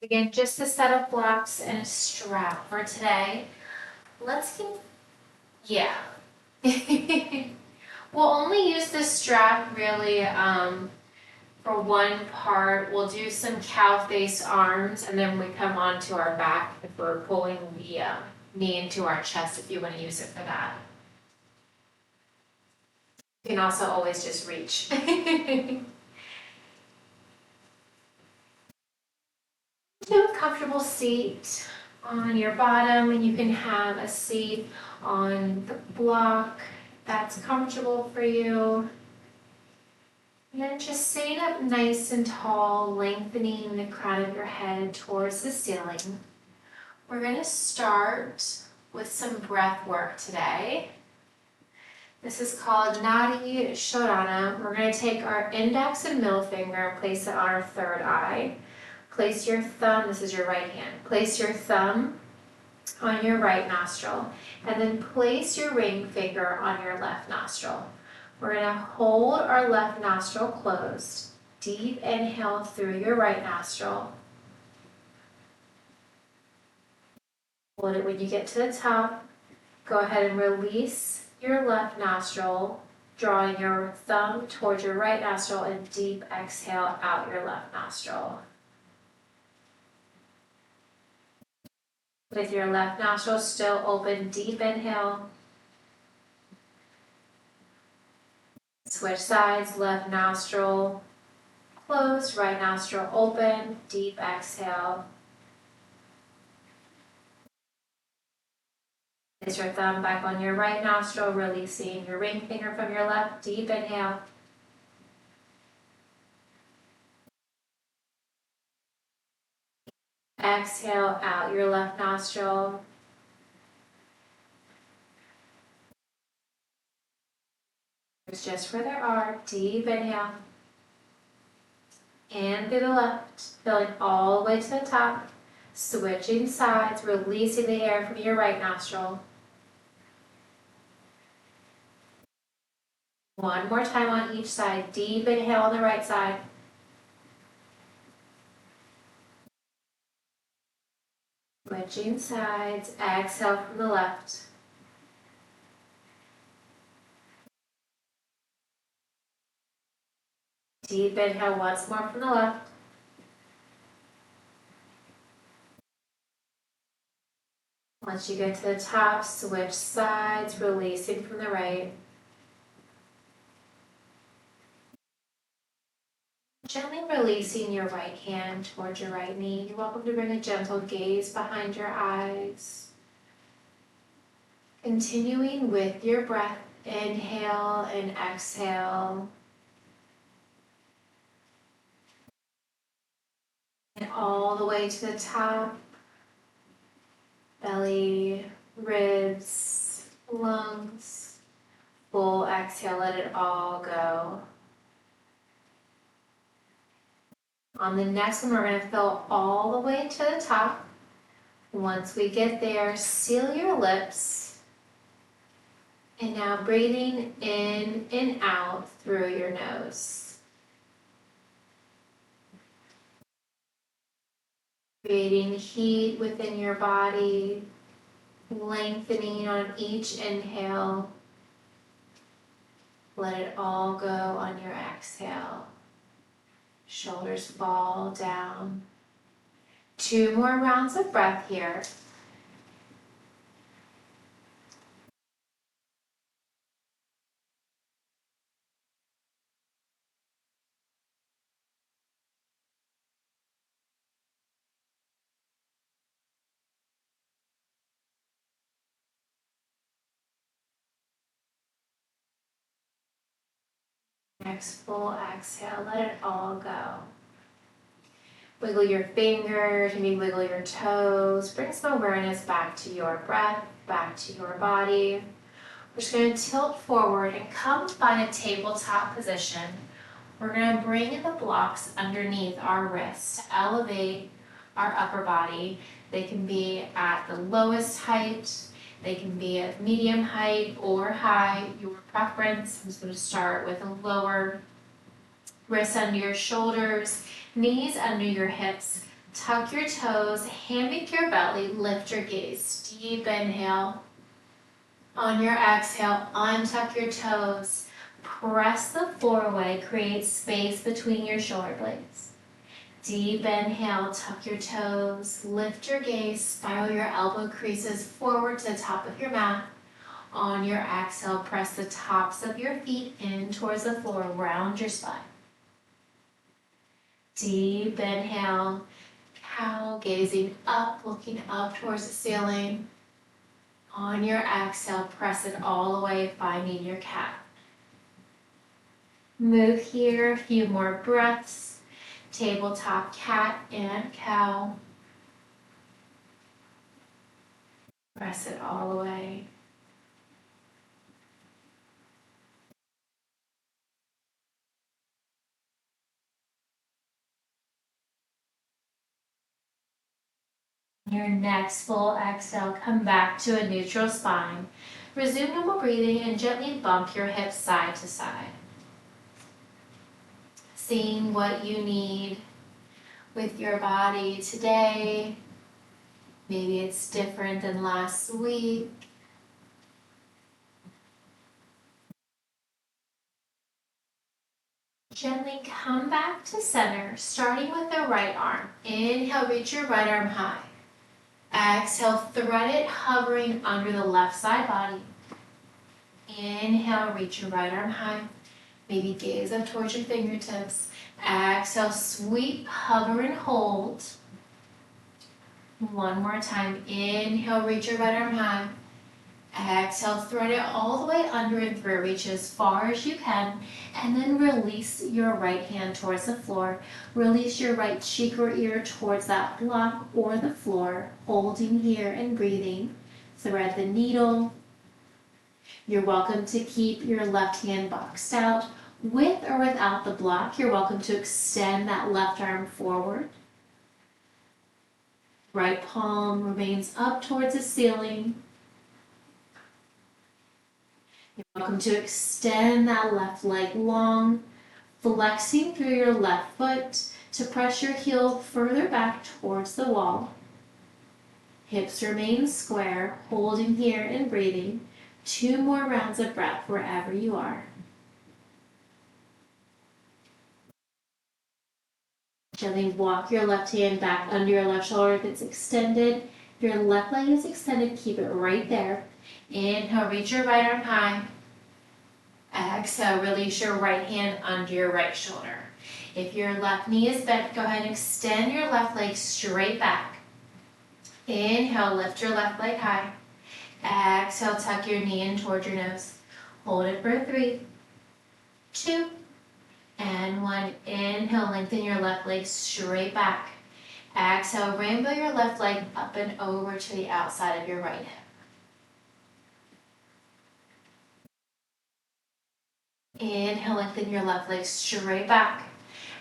Again, just a set of blocks and a strap for today. Yeah. We'll only use the strap really for one part. We'll do some cow face arms, and then we come onto our back if we're pulling the knee into our chest if you want to use it for that. You can also always just reach. Do a comfortable seat on your bottom, and you can have a seat on the block that's comfortable for you. And then just sitting up nice and tall, lengthening the crown of your head towards the ceiling. We're going to start with some breath work today. This is called Nadi Shodhana. We're going to take our index and middle finger and place it on our third eye. Place your thumb, this is your right hand, place your thumb on your right nostril, and then place your ring finger on your left nostril. We're going to hold our left nostril closed. Deep inhale through your right nostril. Hold it when you get to the top. Go ahead and release your left nostril, drawing your thumb towards your right nostril, and deep exhale out your left nostril. With your left nostril still open, deep inhale. Switch sides, left nostril closed, right nostril open, deep exhale. Place your thumb back on your right nostril, releasing your ring finger from your left, deep inhale. Exhale out your left nostril. Just where there are, deep inhale. And through the left, filling all the way to the top. Switching sides, releasing the air from your right nostril. One more time on each side. Deep inhale on the right side. Switching sides, exhale from the left. Deep inhale once more from the left. Once you get to the top, switch sides, releasing from the right. Gently releasing your right hand towards your right knee. You're welcome to bring a gentle gaze behind your eyes. Continuing with your breath, inhale and exhale. And all the way to the top. Belly, ribs, lungs. Full exhale, let it all go. On the next one, we're going to fill all the way to the top. Once we get there, seal your lips. And now breathing in and out through your nose. Creating heat within your body, lengthening on each inhale. Let it all go on your exhale. Shoulders fall down. 2 more rounds of breath here. Next full exhale, let it all go. Wiggle your fingers, maybe wiggle your toes. Bring some awareness back to your breath, back to your body. We're just going to tilt forward and come find a tabletop position. We're going to bring the blocks underneath our wrists to elevate our upper body. They can be at the lowest height. They can be at medium height or high, your preference. I'm just going to start with a lower. Wrists under your shoulders, knees under your hips, Tuck your toes, hand beneath your belly, lift your gaze. Deep inhale. On your exhale, untuck your toes. Press the floor away, create space between your shoulder blades. Deep inhale, tuck your toes, lift your gaze, spiral your elbow creases forward to the top of your mat. On your exhale, press the tops of your feet in towards the floor, round your spine. Deep inhale, cow, gazing up, looking up towards the ceiling. On your exhale, press it all the way, finding your cat. Move here, a few more breaths. Tabletop cat and cow. Press it all the way. Your next full exhale, come back to a neutral spine. Resume normal breathing and gently bump your hips side to side. Seeing what you need with your body today. Maybe it's different than last week. Gently come back to center, starting with the right arm. Inhale, reach your right arm high. Exhale, thread it, hovering under the left side body. Inhale, reach your right arm high. Maybe gaze up towards your fingertips. Exhale, sweep, hover, and hold. One more time. Inhale, reach your right arm high. Exhale, thread it all the way under and through. Reach as far as you can. And then release your right hand towards the floor. Release your right cheek or ear towards that block or the floor. Holding here and breathing. Thread the needle. You're welcome to keep your left hand boxed out. With or without the block, you're welcome to extend that left arm forward. Right palm remains up towards the ceiling. You're welcome to extend that left leg long, flexing through your left foot to press your heel further back towards the wall. Hips remain square, holding here and breathing. 2 more rounds of breath wherever you are. Gently walk your left hand back under your left shoulder if it's extended. If your left leg is extended, keep it right there. Inhale, reach your right arm high. Exhale, release your right hand under your right shoulder. If your left knee is bent, go ahead and extend your left leg straight back. Inhale, lift your left leg high. Exhale, tuck your knee in towards your nose. Hold it for 3, 2, and 1. Inhale, lengthen your left leg straight back. Exhale, rainbow your left leg up and over to the outside of your right hip. Inhale, lengthen your left leg straight back.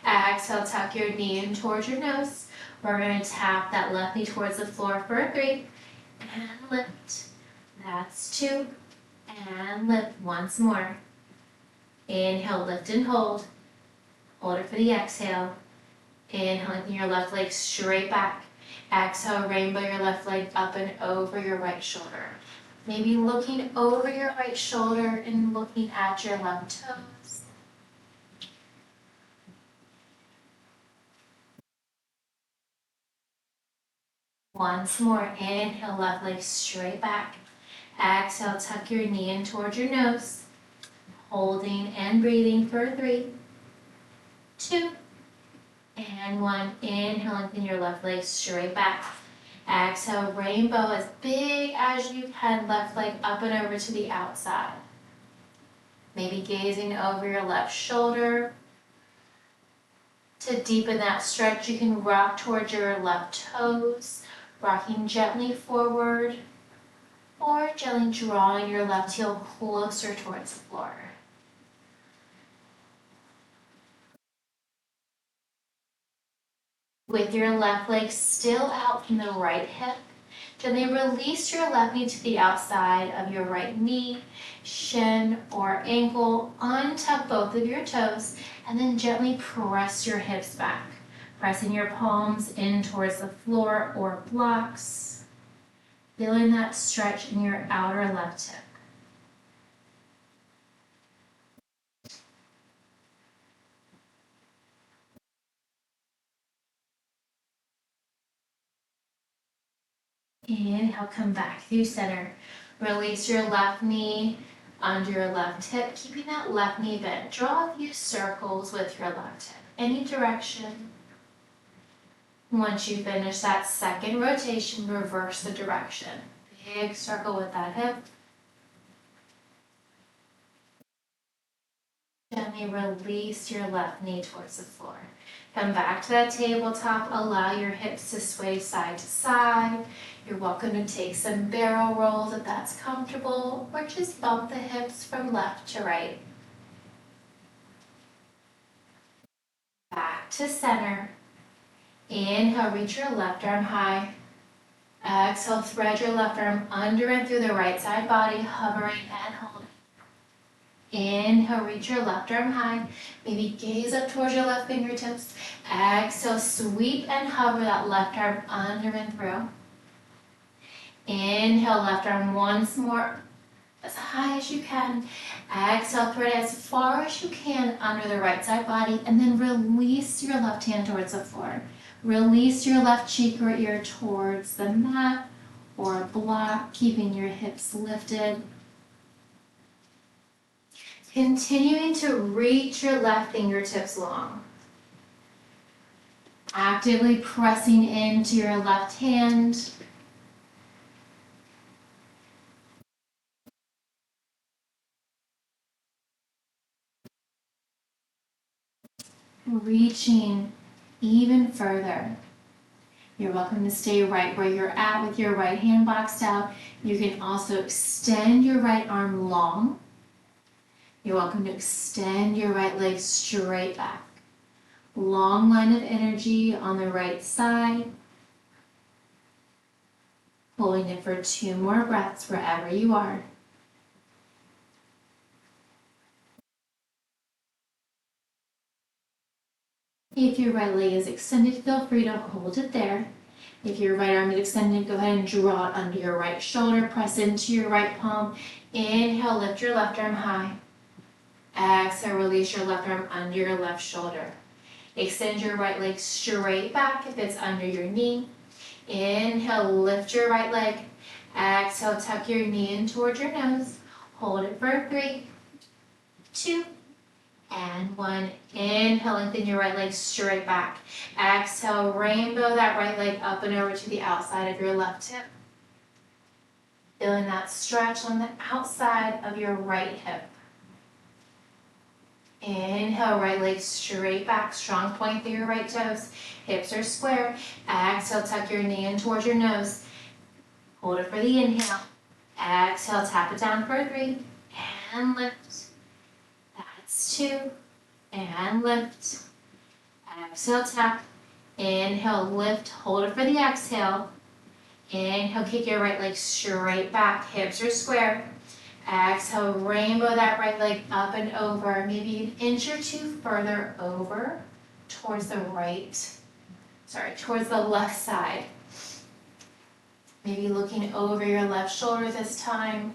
Exhale, tuck your knee in towards your nose. We're going to tap that left knee towards the floor for 3, and lift. That's 2, and lift once more. Inhale, lift and hold. Hold it for the exhale. Inhale, lengthen your left leg straight back. Exhale, rainbow your left leg up and over your right shoulder. Maybe looking over your right shoulder and looking at your left toes. Once more, inhale, left leg straight back. Exhale, tuck your knee in towards your nose. Holding and breathing for 3, 2, and 1. Inhale, lengthen your left leg straight back. Exhale, rainbow as big as you can, left leg up and over to the outside. Maybe gazing over your left shoulder. To deepen that stretch, you can rock towards your left toes, rocking gently forward, or gently drawing your left heel closer towards the floor. With your left leg still out from the right hip, gently release your left knee to the outside of your right knee, shin, or ankle. Untuck both of your toes, and then gently press your hips back. Pressing your palms in towards the floor or blocks. Feeling that stretch in your outer left hip. Inhale, come back through center. Release your left knee under your left hip, keeping that left knee bent. Draw a few circles with your left hip, any direction. Once you finish that second rotation, reverse the direction. Big circle with that hip. Gently release your left knee towards the floor. Come back to that tabletop. Allow your hips to sway side to side. You're welcome to take some barrel rolls if that's comfortable, or just bump the hips from left to right. Back to center. Inhale, reach your left arm high. Exhale, thread your left arm under and through the right side body, hovering and holding. Inhale, reach your left arm high. Maybe gaze up towards your left fingertips. Exhale, sweep and hover that left arm under and through. Inhale, left arm once more, as high as you can. Exhale, thread as far as you can under the right side body, and then release your left hand towards the floor. Release your left cheek or ear towards the mat or block, keeping your hips lifted. Continuing to reach your left fingertips long. Actively pressing into your left hand. Reaching even further. You're welcome to stay right where you're at with your right hand boxed out. You can also extend your right arm long. You're welcome to extend your right leg straight back. Long line of energy on the right side. Holding it for 2 more breaths wherever you are. If your right leg is extended, feel free to hold it there. If your right arm is extended, go ahead and draw it under your right shoulder. Press into your right palm. Inhale, lift your left arm high. Exhale, release your left arm under your left shoulder. Extend your right leg straight back if it's under your knee. Inhale, lift your right leg. Exhale, tuck your knee in towards your nose. Hold it for 3, 2, and 1. Inhale, lengthen your right leg straight back. Exhale, rainbow that right leg up and over to the outside of your left hip. Feeling that stretch on the outside of your right hip. Inhale, right leg straight back, strong point through your right toes. Hips are square. Exhale, tuck your knee in towards your nose. Hold it for the inhale. Exhale, tap it down for 3, and lift. That's 2, and lift. Exhale, tap. Inhale, lift, hold it for the exhale. Inhale, kick your right leg straight back, hips are square. Exhale, rainbow that right leg up and over, maybe an inch or 2 further over towards the towards the left side. Maybe looking over your left shoulder this time.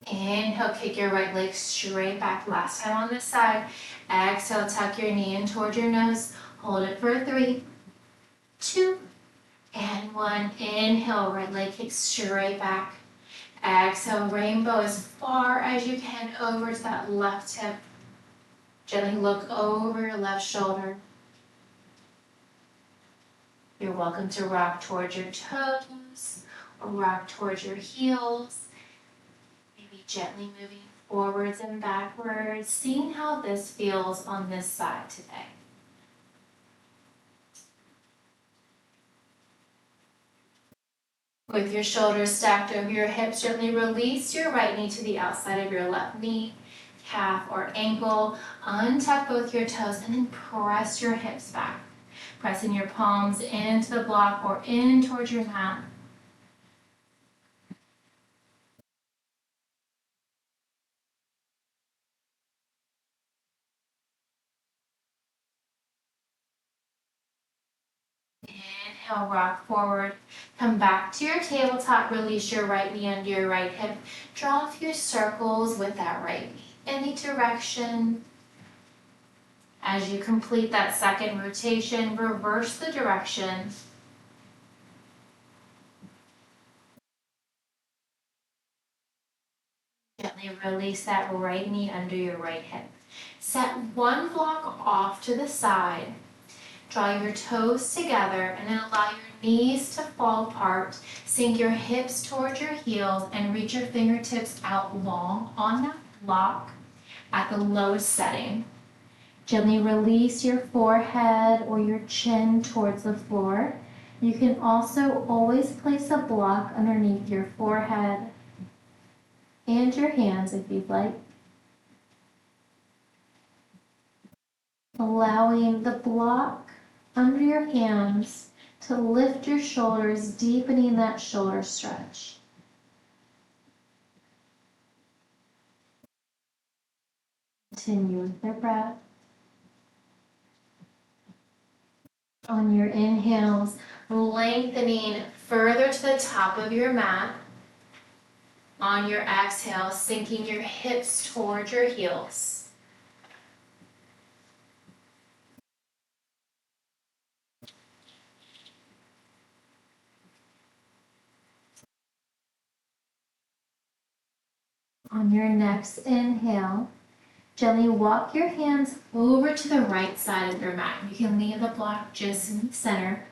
Inhale, kick your right leg straight back. Last time on this side. Exhale, tuck your knee in towards your nose. Hold it for 3, 2, and 1. Inhale, right leg kicks straight back. Exhale, rainbow as far as you can over to that left hip. Gently look over your left shoulder. You're welcome to rock towards your toes or rock towards your heels. Maybe gently moving forwards and backwards, seeing how this feels on this side today. With your shoulders stacked over your hips, gently release your right knee to the outside of your left knee, calf or ankle. Untuck both your toes and then press your hips back. Pressing your palms into the block or in towards your mat. inhale, rock forward. Come back to your tabletop, release your right knee under your right hip. Draw a few circles with that right knee. Any direction. As you complete that second rotation, reverse the direction. Gently release that right knee under your right hip. Set one block off to the side. Draw your toes together and then allow your knees to fall apart. Sink your hips towards your heels and reach your fingertips out long on that block at the lowest setting. Gently release your forehead or your chin towards the floor. You can also always place a block underneath your forehead and your hands if you'd like. Allowing the block under your hands to lift your shoulders, deepening that shoulder stretch. Continue with your breath. On your inhales, lengthening further to the top of your mat. On your exhale, sinking your hips towards your heels. On your next inhale, gently walk your hands over to the right side of your mat. You can leave the block just in the center.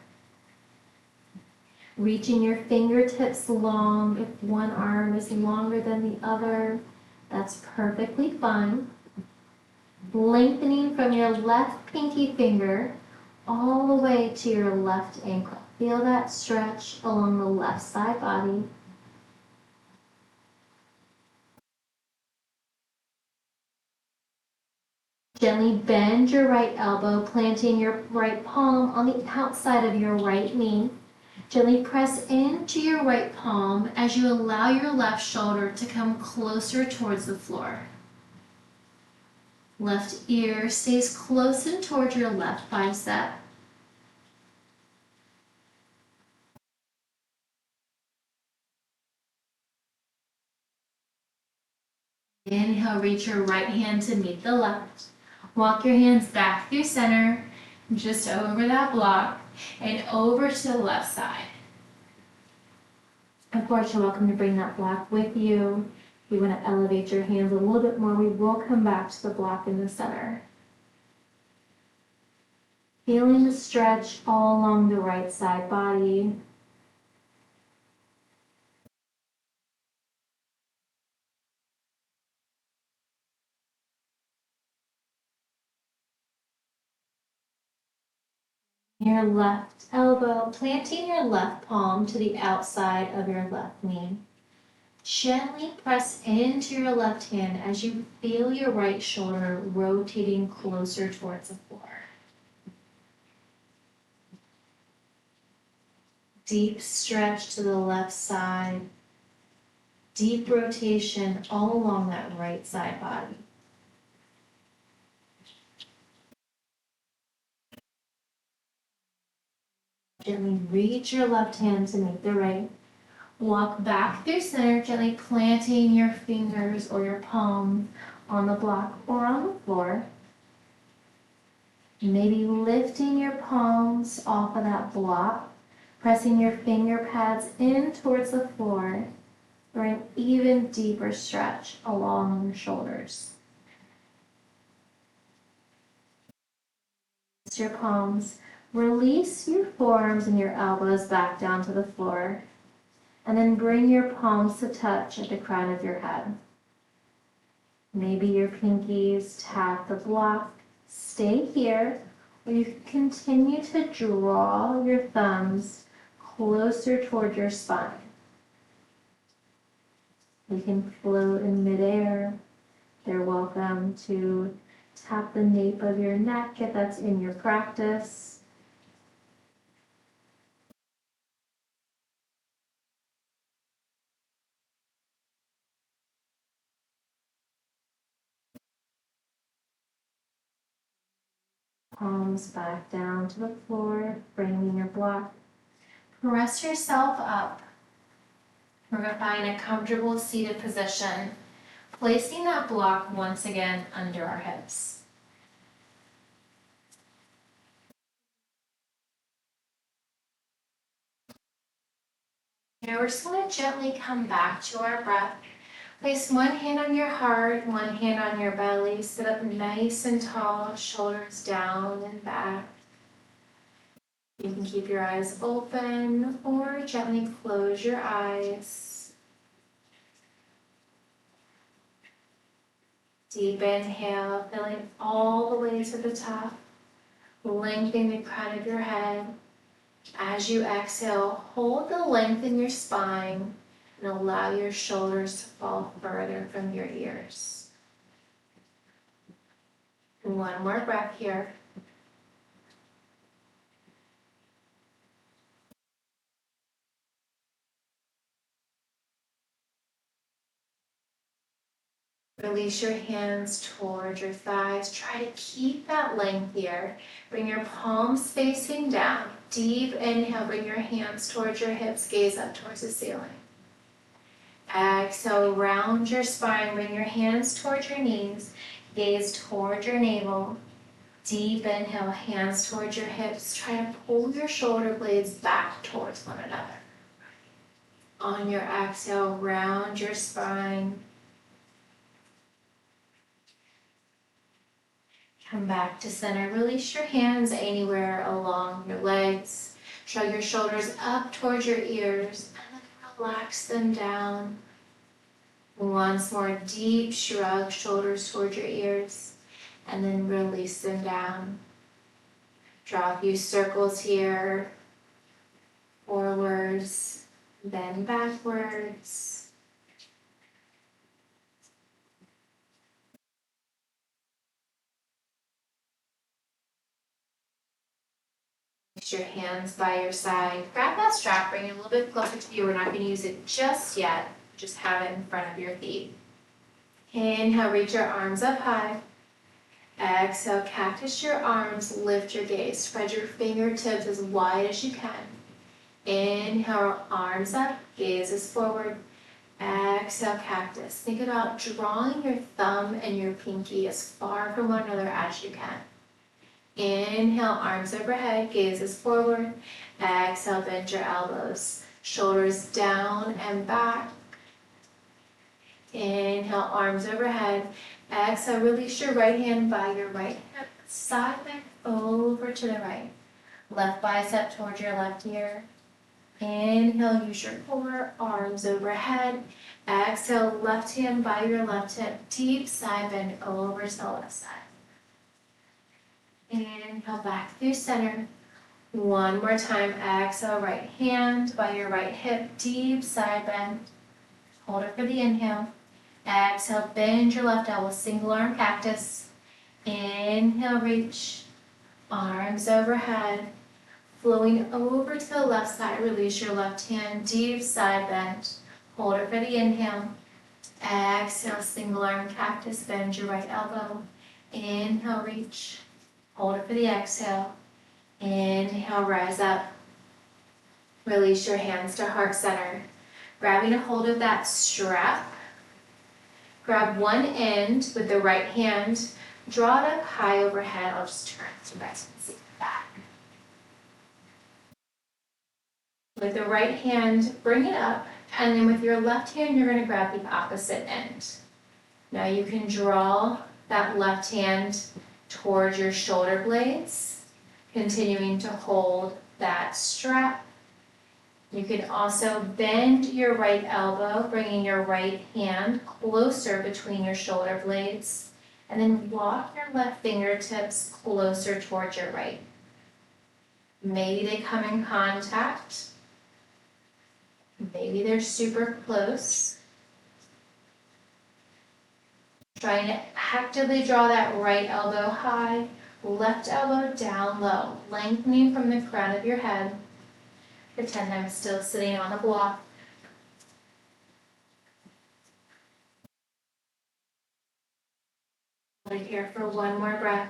Reaching your fingertips long. If one arm is longer than the other, that's perfectly fine. Lengthening from your left pinky finger all the way to your left ankle. Feel that stretch along the left side body. Gently bend your right elbow, planting your right palm on the outside of your right knee. Gently press into your right palm as you allow your left shoulder to come closer towards the floor. Left ear stays close in towards your left bicep. Inhale, reach your right hand to meet the left. Walk your hands back through center, just over that block, and over to the left side. Of course, you're welcome to bring that block with you. If you want to elevate your hands a little bit more, we will come back to the block in the center. Feeling the stretch all along the right side body. Your left elbow, planting your left palm to the outside of your left knee. Gently press into your left hand as you feel your right shoulder rotating closer towards the floor. Deep stretch to the left side. Deep rotation all along that right side body. Gently reach your left hand to meet the right. Walk back through center, gently planting your fingers or your palm on the block or on the floor. Maybe lifting your palms off of that block, pressing your finger pads in towards the floor for an even deeper stretch along your shoulders. Release your palms, release your forearms and your elbows back down to the floor. And then bring your palms to touch at the crown of your head. Maybe your pinkies tap the block. Stay here, or you can continue to draw your thumbs closer toward your spine. You can float in midair. You're welcome to tap the nape of your neck if that's in your practice. Palms back down to the floor, framing your block. Rest yourself up. We're going to find a comfortable seated position, placing that block once again under our hips. Now we're just going to gently come back to our breath. Place one hand on your heart, one hand on your belly. Sit up nice and tall, shoulders down and back. You can keep your eyes open or gently close your eyes. Deep inhale, filling all the way to the top, lengthening the crown of your head. As you exhale, hold the length in your spine and allow your shoulders to fall further from your ears. One more breath here. Release your hands towards your thighs. Try to keep that length here. Bring your palms facing down. Deep inhale, bring your hands towards your hips, gaze up towards the ceiling. Exhale, round your spine, bring your hands towards your knees, gaze towards your navel. Deep inhale, hands towards your hips. Try to pull your shoulder blades back towards one another. On your exhale, round your spine. Come back to center. Release your hands anywhere along your legs. Shrug your shoulders up towards your ears and then relax them down. Once more, deep shrug, shoulders towards your ears, and then release them down. Draw a few circles here, forwards, then backwards. Place your hands by your side. Grab that strap, bring it a little bit closer to you. We're not going to use it just yet. Just have it in front of your feet. Inhale, reach your arms up high. Exhale, cactus your arms, lift your gaze. Spread your fingertips as wide as you can. Inhale, arms up, gaze is forward. Exhale, cactus. Think about drawing your thumb and your pinky as far from one another as you can. Inhale, arms overhead, gaze is forward. Exhale, bend your elbows. Shoulders down and back. Inhale, arms overhead. Exhale, release your right hand by your right hip. Side bend over to the right. Left bicep towards your left ear. Inhale, use your core, arms overhead. Exhale, left hand by your left hip. Deep side bend over to the left side. Inhale, back through center. One more time. Exhale, right hand by your right hip. Deep side bend. Hold it for the inhale. Exhale, bend your left elbow, single arm cactus. Inhale, reach, arms overhead. Flowing over to the left side, release your left hand, deep side bend. Hold it for the inhale. Exhale, single arm cactus, bend your right elbow. Inhale, reach, hold it for the exhale. Inhale, rise up. Release your hands to heart center. Grabbing a hold of that strap. Grab one end with the right hand, draw it up high overhead. I'll just turn so you guys can see the back. With the right hand, bring it up, and then with your left hand, you're going to grab the opposite end. Now you can draw that left hand towards your shoulder blades, continuing to hold that strap. You can also bend your right elbow, bringing your right hand closer between your shoulder blades, and then walk your left fingertips closer towards your right. Maybe they come in contact. Maybe they're super close. Trying to actively draw that right elbow high, left elbow down low, lengthening from the crown of your head. Pretend I'm still sitting on a block. Hold it here for one more breath.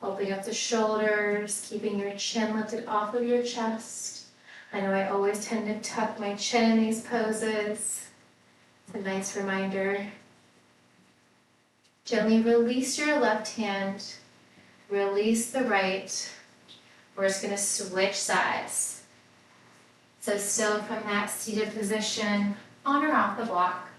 Opening up the shoulders, keeping your chin lifted off of your chest. I know I always tend to tuck my chin in these poses. It's a nice reminder. Gently release your left hand, release the right. We're just going to switch sides. So still from that seated position, on or off the block.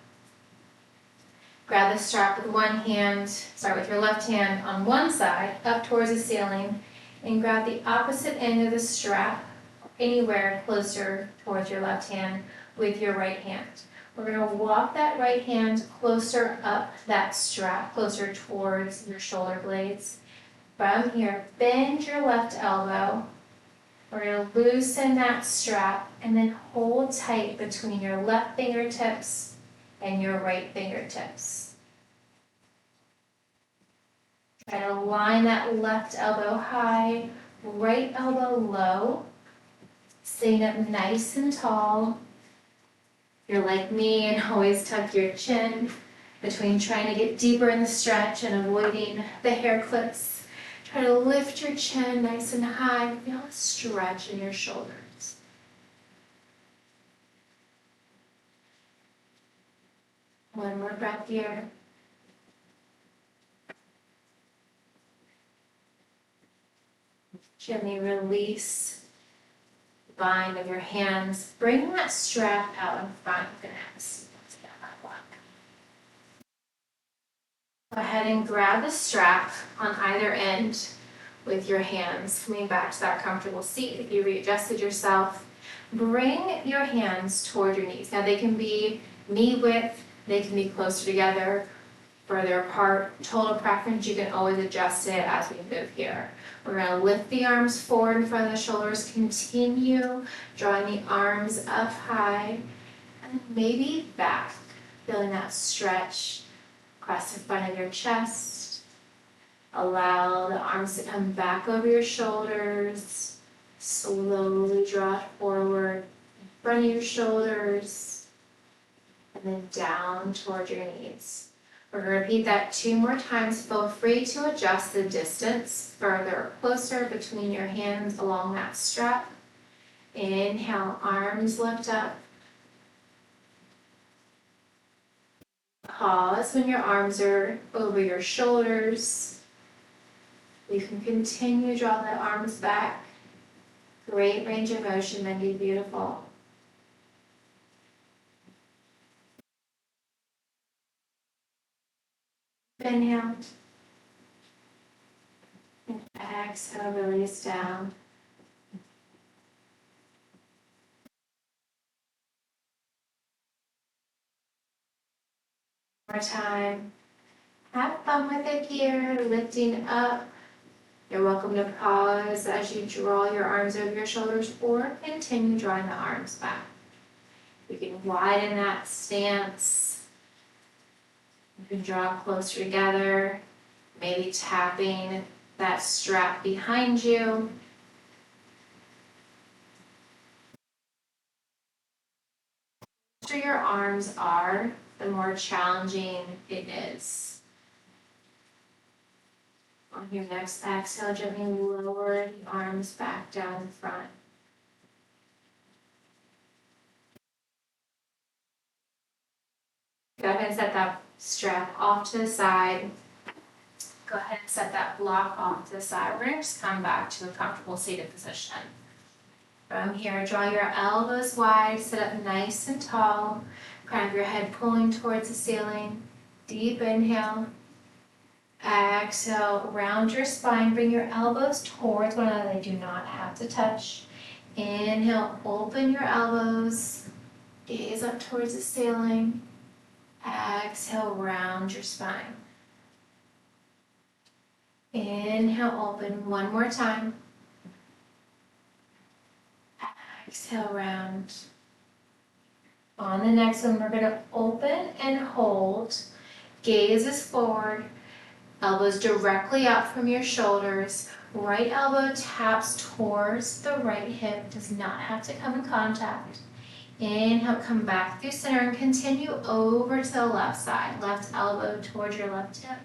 Grab the strap with one hand, start with your left hand on one side, up towards the ceiling, and grab the opposite end of the strap, anywhere closer towards your left hand with your right hand. We're going to walk that right hand closer up that strap, closer towards your shoulder blades. From here, bend your left elbow. We're going to loosen that strap and then hold tight between your left fingertips and your right fingertips. Try to line that left elbow high, right elbow low. Staying up nice and tall. If you're like me and always tuck your chin between trying to get deeper in the stretch and avoiding the hair clips, try to lift your chin nice and high. Feel a stretch in your shoulders. One more breath here. Gently release the bind of your hands. Bring that strap out in front. You're going to have a seat down that block. Go ahead and grab the strap on either end with your hands, coming back to that comfortable seat. If you readjusted yourself, bring your hands toward your knees. Now they can be knee width, they can be closer together, further apart. Total preference, you can always adjust it as we move here. We're going to lift the arms forward in front of the shoulders, continue drawing the arms up high, and maybe back, feeling that stretch across the front of your chest. Allow the arms to come back over your shoulders. Slowly draw it forward in front of your shoulders, and then down toward your knees. We're going to repeat that 2 more times. Feel free to adjust the distance further or closer between your hands along that strap. Inhale, arms lift up. Pause when your arms are over your shoulders. You can continue to draw the arms back. Great range of motion, Mindy, beautiful. Inhale. And exhale, release down. One more time. Have fun with it here, lifting up. You're welcome to pause as you draw your arms over your shoulders or continue drawing the arms back. You can widen that stance. You can draw closer together, maybe tapping that strap behind you. The closer your arms are, the more challenging it is. On your next exhale, gently lower the arms back down in front. Go ahead and set that strap off to the side. Go ahead and set that block off to the side. We're going to just come back to a comfortable seated position. From here, draw your elbows wide, sit up nice and tall. Crown of your head pulling towards the ceiling. Deep inhale. Exhale, round your spine. Bring your elbows towards one another. They do not have to touch. Inhale, open your elbows. Gaze up towards the ceiling. Exhale, round your spine. Inhale, open one more time. Exhale, round. On the next one, we're going to open and hold. Gaze is forward. Elbows directly out from your shoulders. Right elbow taps towards the right hip. Does not have to come in contact. Inhale, come back through center and continue over to the left side. Left elbow towards your left hip.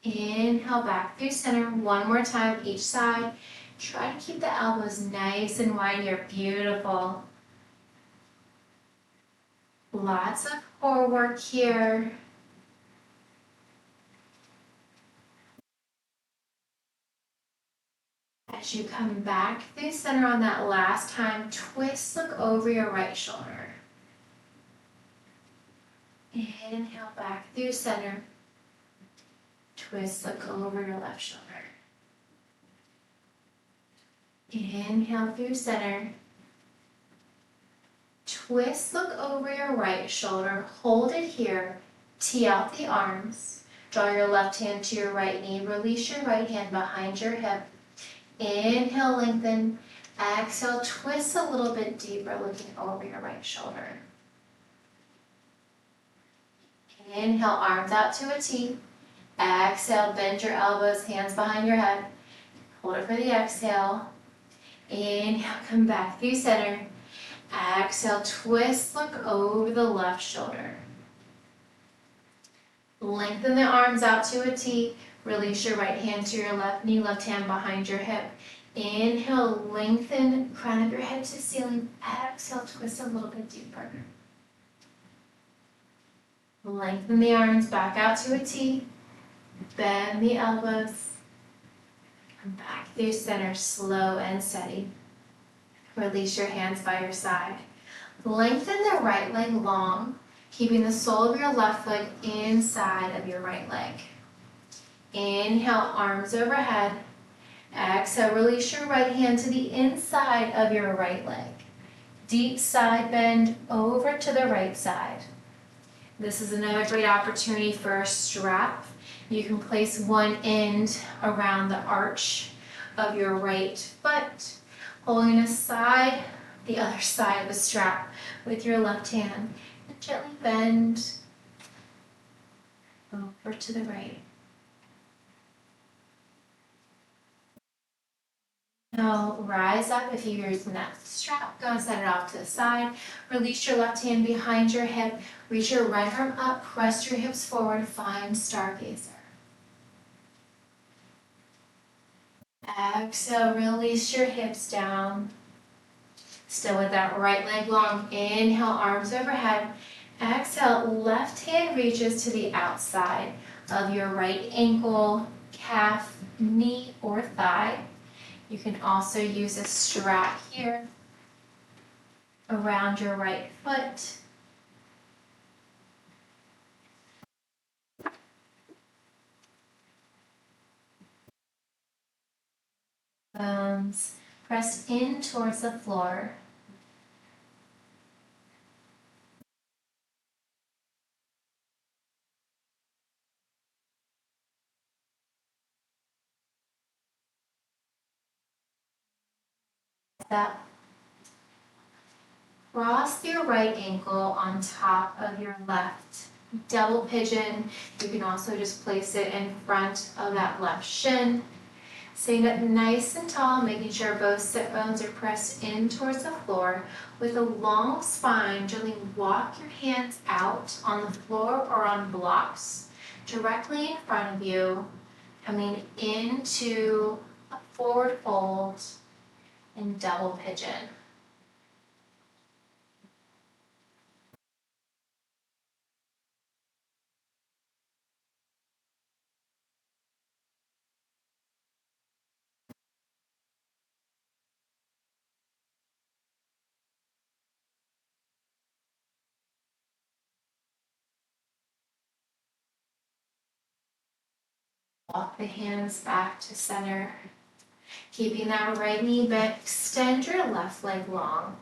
Inhale, back through center. One more time each side. Try to keep the elbows nice and wide. You're beautiful. Lots of core work here. As you come back through center on that last time, twist, look over your right shoulder. Inhale back through center. Twist, look over your left shoulder. Inhale through center. Twist, look over your right shoulder. Hold it here. Tee out the arms. Draw your left hand to your right knee. Release your right hand behind your hip. Inhale, lengthen. Exhale, twist a little bit deeper, looking over your right shoulder. Inhale, arms out to a T. Exhale, bend your elbows, hands behind your head. Hold it for the exhale. Inhale, come back through center. Exhale, twist, look over the left shoulder. Lengthen the arms out to a T. Release your right hand to your left knee, left hand behind your hip. Inhale, lengthen, crown of your head to ceiling. Exhale, twist a little bit deeper. Lengthen the arms back out to a T. Bend the elbows. Come back through center, slow and steady. Release your hands by your side. Lengthen the right leg long, keeping the sole of your left foot inside of your right leg. Inhale, arms overhead. Exhale, release your right hand to the inside of your right leg. Deep side bend over to the right side. This is another great opportunity for a strap. You can place one end around the arch of your right foot, holding aside the other side of the strap with your left hand, and gently bend over to the right. Now rise up. If you're using that strap, go and set it off to the side. Release your left hand behind your hip. Reach your right arm up, press your hips forward, find stargazer. Exhale, release your hips down. Still with that right leg long. Inhale, arms overhead. Exhale, left hand reaches to the outside of your right ankle, calf, knee, or thigh. You can also use a strap here around your right foot. Bones pressed in towards the floor. That cross your right ankle on top of your left. Double pigeon. You can also just place it in front of that left shin. Sitting up nice and tall, making sure both sit bones are pressed in towards the floor. With a long spine, gently walk your hands out on the floor or on blocks directly in front of you, coming into a forward fold and double pigeon. Walk the hands back to center. Keeping that right knee bent, extend your left leg long.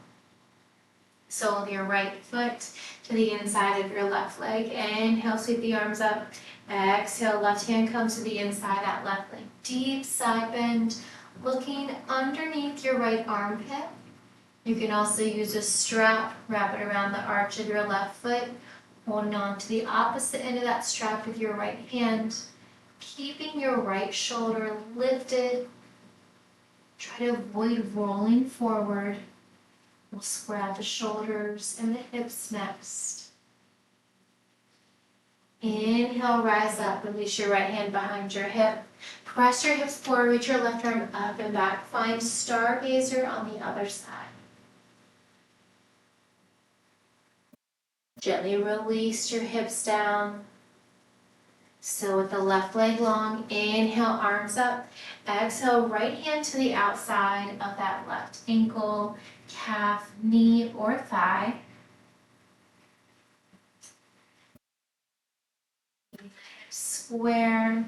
Sole of your right foot to the inside of your left leg. Inhale, sweep the arms up. Exhale, left hand comes to the inside that left leg. Deep side bend, looking underneath your right armpit. You can also use a strap, wrap it around the arch of your left foot, holding on to the opposite end of that strap with your right hand. Keeping your right shoulder lifted. Try to avoid rolling forward. We'll spread out the shoulders and the hips next. Inhale, rise up, release your right hand behind your hip. Press your hips forward, reach your left arm up and back. Find stargazer on the other side. Gently release your hips down. So with the left leg long, inhale, arms up. Exhale, right hand to the outside of that left ankle, calf, knee, or thigh. Square,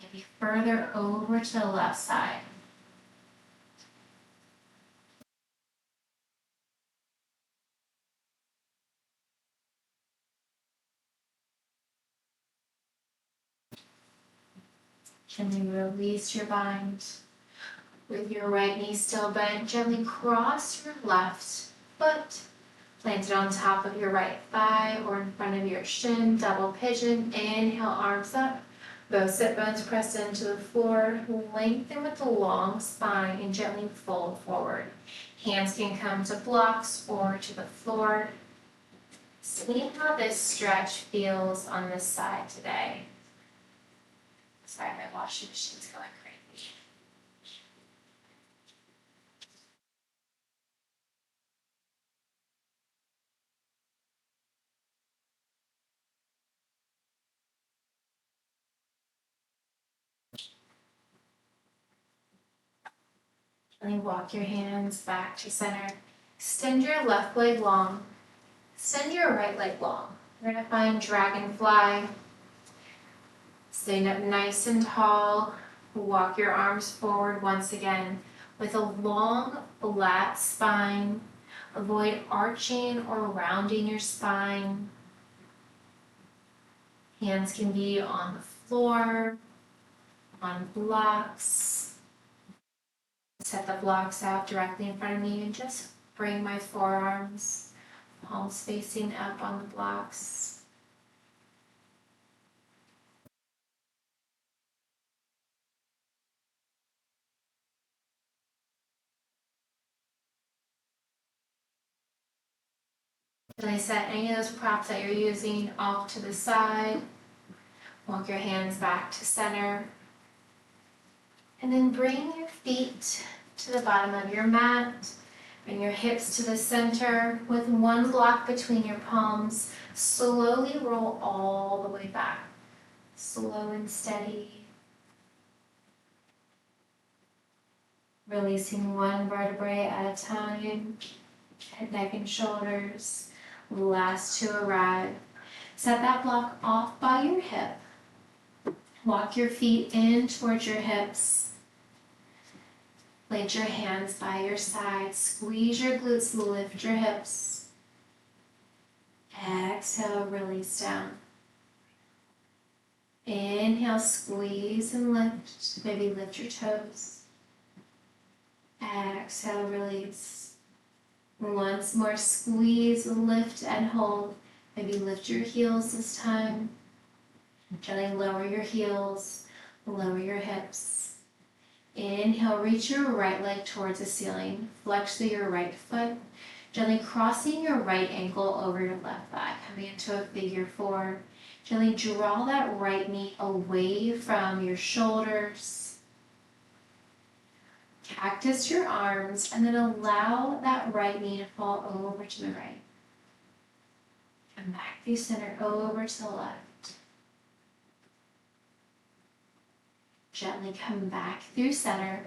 maybe further over to the left side. Gently release your bind. With your right knee still bent, gently cross your left foot. Plant it on top of your right thigh or in front of your shin, double pigeon. Inhale, arms up. Both sit bones pressed into the floor. Lengthen with the long spine and gently fold forward. Hands can come to blocks or to the floor. See how this stretch feels on this side today. Sorry, my washing machine's going crazy. Gently walk your hands back to center. Extend your left leg long. Extend your right leg long. We're going to find dragonfly. Stand up nice and tall. Walk your arms forward once again with a long, flat spine. Avoid arching or rounding your spine. Hands can be on the floor, on blocks. Set the blocks out directly in front of me and just bring my forearms, palms facing up on the blocks. Then I set any of those props that you're using off to the side. Walk your hands back to center. And then bring your feet to the bottom of your mat. Bring your hips to the center with one block between your palms. Slowly roll all the way back. Slow and steady. Releasing one vertebrae at a time. Head, neck, and shoulders. Last to arrive. Set that block off by your hip. Walk your feet in towards your hips. Plant your hands by your side. Squeeze your glutes, lift your hips. Exhale, release down. Inhale, squeeze and lift. Maybe lift your toes. Exhale, release. Once more, squeeze, lift, and hold. Maybe lift your heels this time. Gently lower your heels, lower your hips. Inhale, reach your right leg towards the ceiling. Flex through your right foot. Gently crossing your right ankle over your left thigh. Coming into a figure four. Gently draw that right knee away from your shoulders. Cactus your arms and then allow that right knee to fall over to the right. Come back through center, over to the left. Gently come back through center.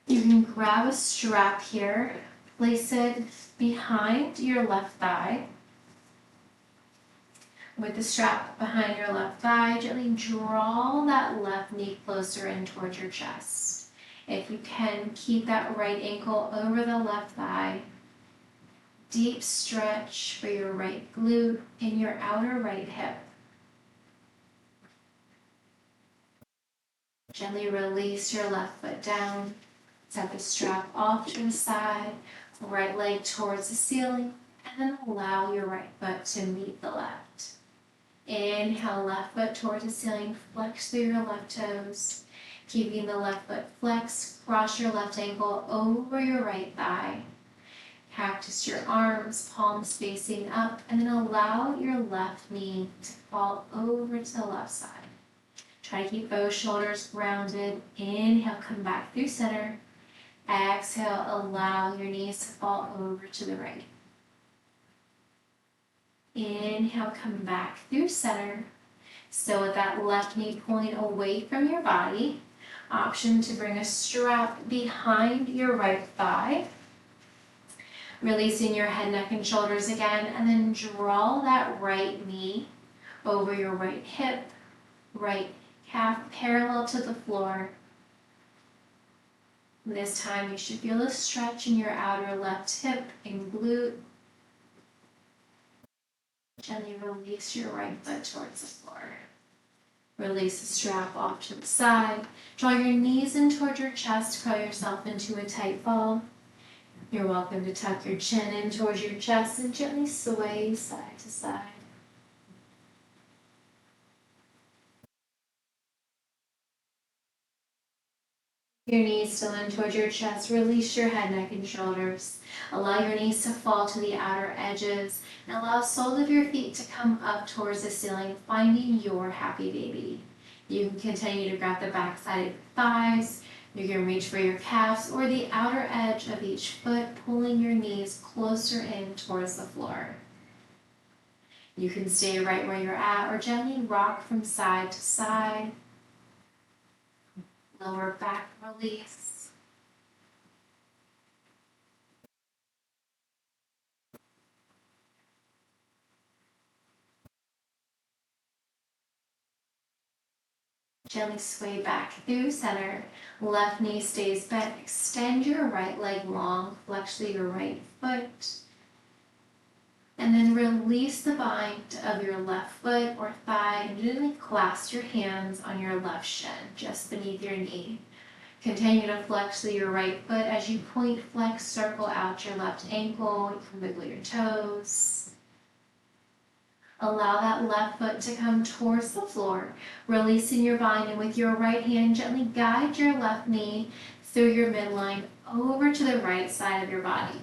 You can grab a strap here, place it behind your left thigh. With the strap behind your left thigh, gently draw that left knee closer in towards your chest. If you can, keep that right ankle over the left thigh. Deep stretch for your right glute and your outer right hip. Gently release your left foot down. Set the strap off to the side, right leg towards the ceiling, and then allow your right foot to meet the left. Inhale, left foot towards the ceiling, flex through your left toes. Keeping the left foot flexed, cross your left ankle over your right thigh. Cactus your arms, palms facing up, and then allow your left knee to fall over to the left side. Try to keep both shoulders grounded. Inhale, come back through center. Exhale, allow your knees to fall over to the right. Inhale, come back through center. Still with that left knee pulling away from your body. Option to bring a strap behind your right thigh. Releasing your head, neck, and shoulders again, and then draw that right knee over your right hip, right calf parallel to the floor. This time you should feel a stretch in your outer left hip and glute. Gently release your right foot towards the floor. Release the strap off to the side. Draw your knees in towards your chest, curl yourself into a tight ball. You're welcome to tuck your chin in towards your chest and gently sway side to side. Your knees still in towards your chest. Release your head, neck, and shoulders. Allow your knees to fall to the outer edges and allow soles of your feet to come up towards the ceiling, finding your happy baby. You can continue to grab the back side of your thighs. You can reach for your calves or the outer edge of each foot, pulling your knees closer in towards the floor. You can stay right where you're at or gently rock from side to side. Lower back release. Gently sway back through center. Left knee stays bent. Extend your right leg long. Flex your right foot. And then release the bind of your left foot or thigh and gently clasp your hands on your left shin, just beneath your knee. Continue to flex your right foot as you point, flex, circle out your left ankle. You can wiggle your toes. Allow that left foot to come towards the floor, releasing your bind, and with your right hand, gently guide your left knee through your midline over to the right side of your body.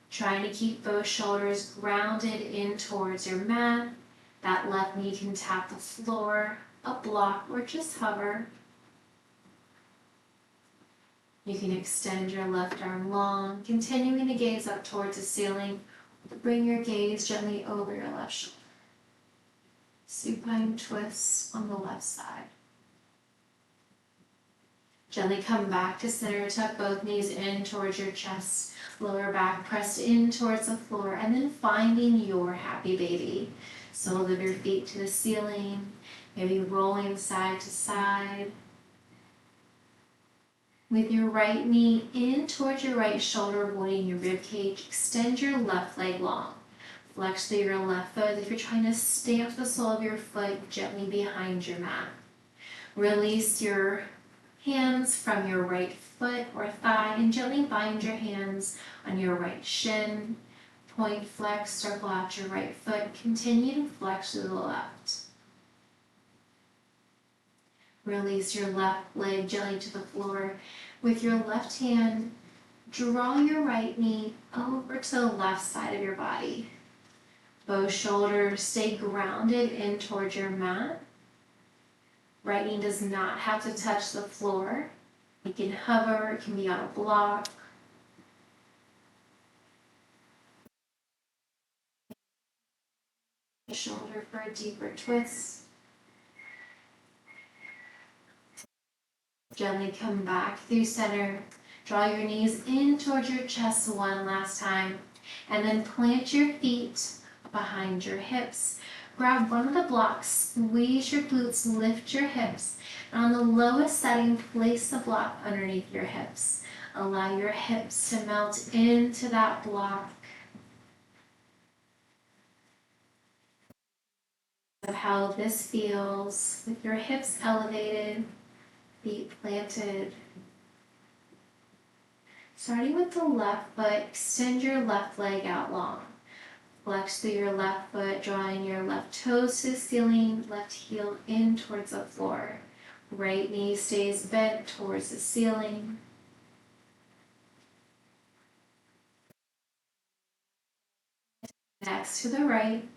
Trying to keep both shoulders grounded in towards your mat. That left knee can tap the floor, a block, or just hover. You can extend your left arm long, continuing to gaze up towards the ceiling. Bring your gaze gently over your left shoulder. Supine twist on the left side. Gently come back to center, tuck both knees in towards your chest, lower back pressed in towards the floor, and then finding your happy baby. Soles of your feet to the ceiling, maybe rolling side to side. With your right knee in towards your right shoulder, avoiding your rib cage, extend your left leg long. Flex through your left foot. If you're trying to stamp the sole of your foot gently behind your mat. Release your hands from your right foot or thigh and gently bind your hands on your right shin. Point, flex, circle out your right foot. Continue to flex to the left. Release your left leg gently to the floor. With your left hand, draw your right knee over to the left side of your body. Both shoulders stay grounded in towards your mat. Right knee does not have to touch the floor. It can hover, it can be on a block. Shoulder for a deeper twist. Gently come back through center. Draw your knees in towards your chest one last time. And then plant your feet behind your hips. Grab one of the blocks, squeeze your glutes, lift your hips. And on the lowest setting, place the block underneath your hips. Allow your hips to melt into that block. Of how this feels with your hips elevated, feet planted. Starting with the left foot, extend your left leg out long. Flex through your left foot, drawing your left toes to the ceiling, left heel in towards the floor. Right knee stays bent towards the ceiling. Next to the right.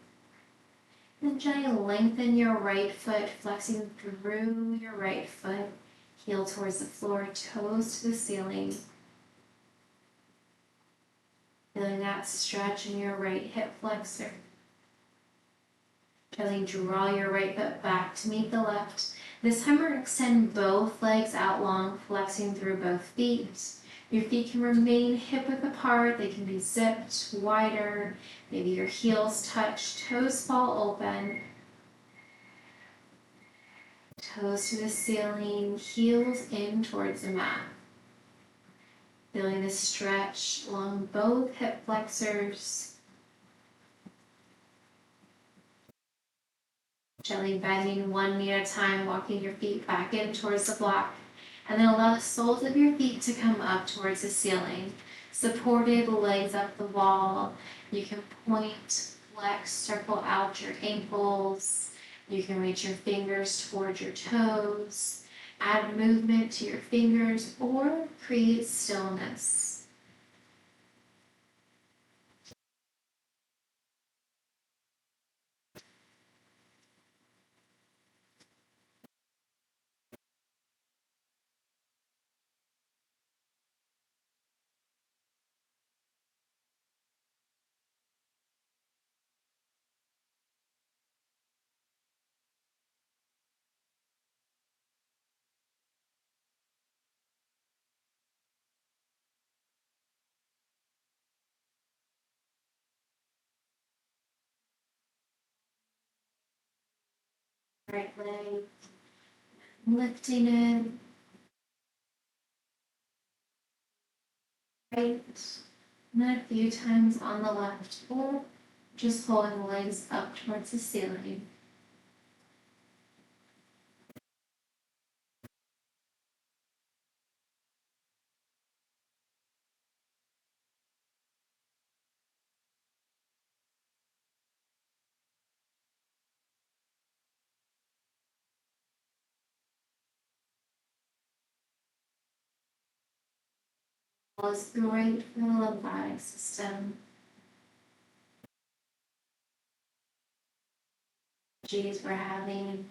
Then gently lengthen your right foot, flexing through your right foot. Heel towards the floor, toes to the ceiling. Feeling that stretch in your right hip flexor. Gently draw your right foot back to meet the left. This time we're going to extend both legs out long, flexing through both feet. Your feet can remain hip width apart. They can be zipped wider. Maybe your heels touch, toes fall open. Toes to the ceiling, heels in towards the mat. Feeling the stretch along both hip flexors. Gently bending one knee at a time, walking your feet back in towards the block. And then allow the soles of your feet to come up towards the ceiling. Supported legs up the wall. You can point, flex, circle out your ankles. You can reach your fingers towards your toes. Add movement to your fingers or create stillness. Right leg, lifting it, right, and then a few times on the left, or just holding the legs up towards the ceiling. Is great for the lymphatic system. We're having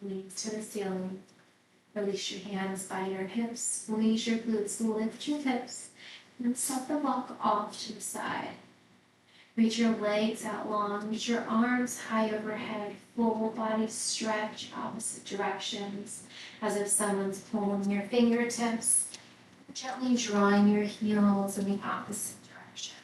knees to the ceiling. Release your hands by your hips, squeeze your glutes, lift your hips, and set the block off to the side. Reach your legs out long, reach your arms high overhead, full body stretch opposite directions, as if someone's pulling your fingertips, gently drawing your heels in the opposite direction.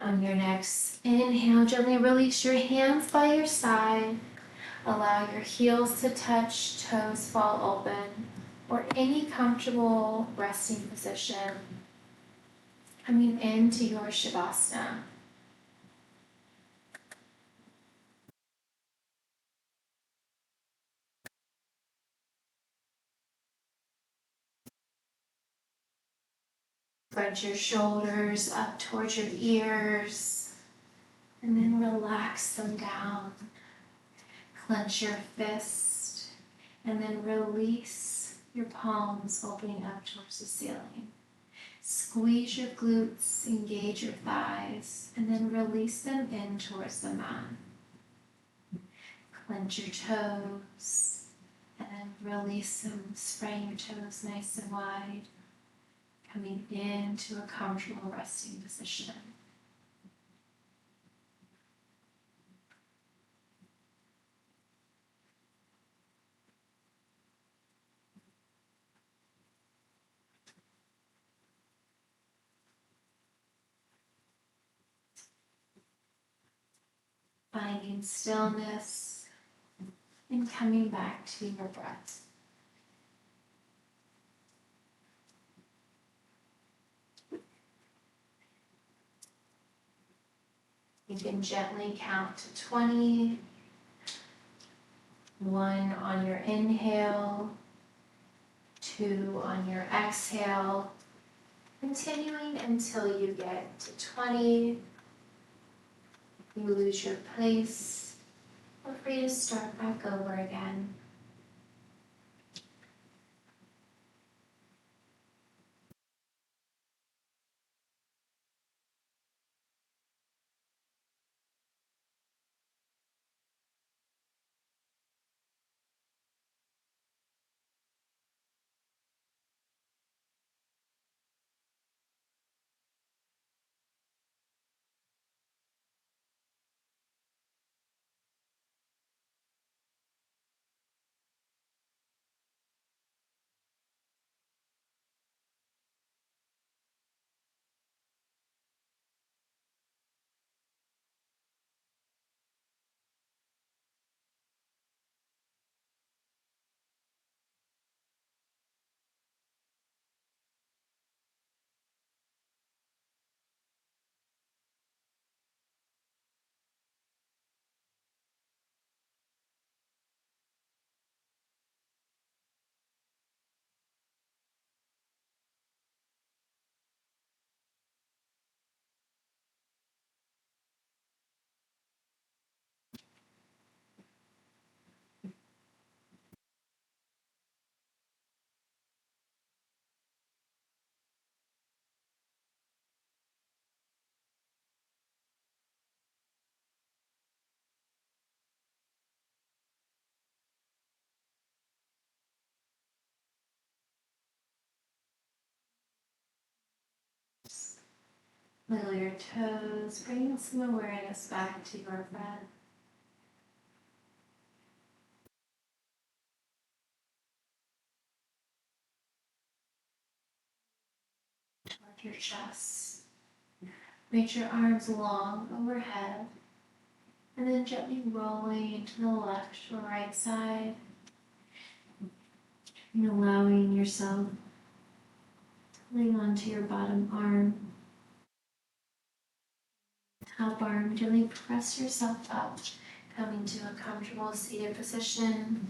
On your next inhale, gently release your hands by your side. Allow your heels to touch, toes fall open, or any comfortable resting position. Coming into your Shavasana. Spread your shoulders up towards your ears, and then relax them down. Clench your fist, and then release your palms, opening up towards the ceiling. Squeeze your glutes, engage your thighs, and then release them in towards the mat. Clench your toes, and then release them, spreading your toes nice and wide, coming into a comfortable resting position. Finding stillness and coming back to your breath. You can gently count to 20. 1 on your inhale, 2 on your exhale, continuing until you get to 20. You lose your place, feel free to start back over again. Wiggle your toes, bring some awareness back to your breath. Toward your chest. Reach your arms long overhead, and then gently rolling to the left or right side, and allowing yourself to lean onto your bottom arm. Top arm, gently press yourself up, coming to a comfortable seated position.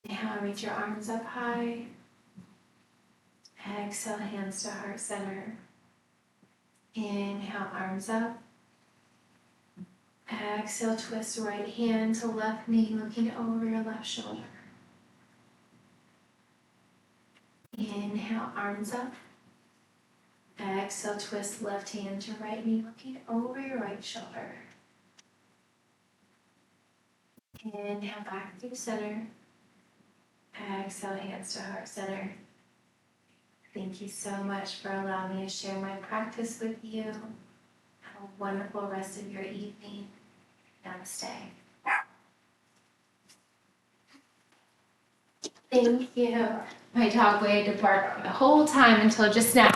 Inhale, reach your arms up high. Exhale, hands to heart center. Inhale, arms up. Exhale, twist right hand to left knee, looking over your left shoulder. Inhale, arms up. Exhale, twist left hand to right knee, looking over your right shoulder. Inhale, back through center. Exhale, hands to heart center. Thank you so much for allowing me to share my practice with you. Have a wonderful rest of your evening. Namaste. Thank you. My dog waited to bark the whole time until just now.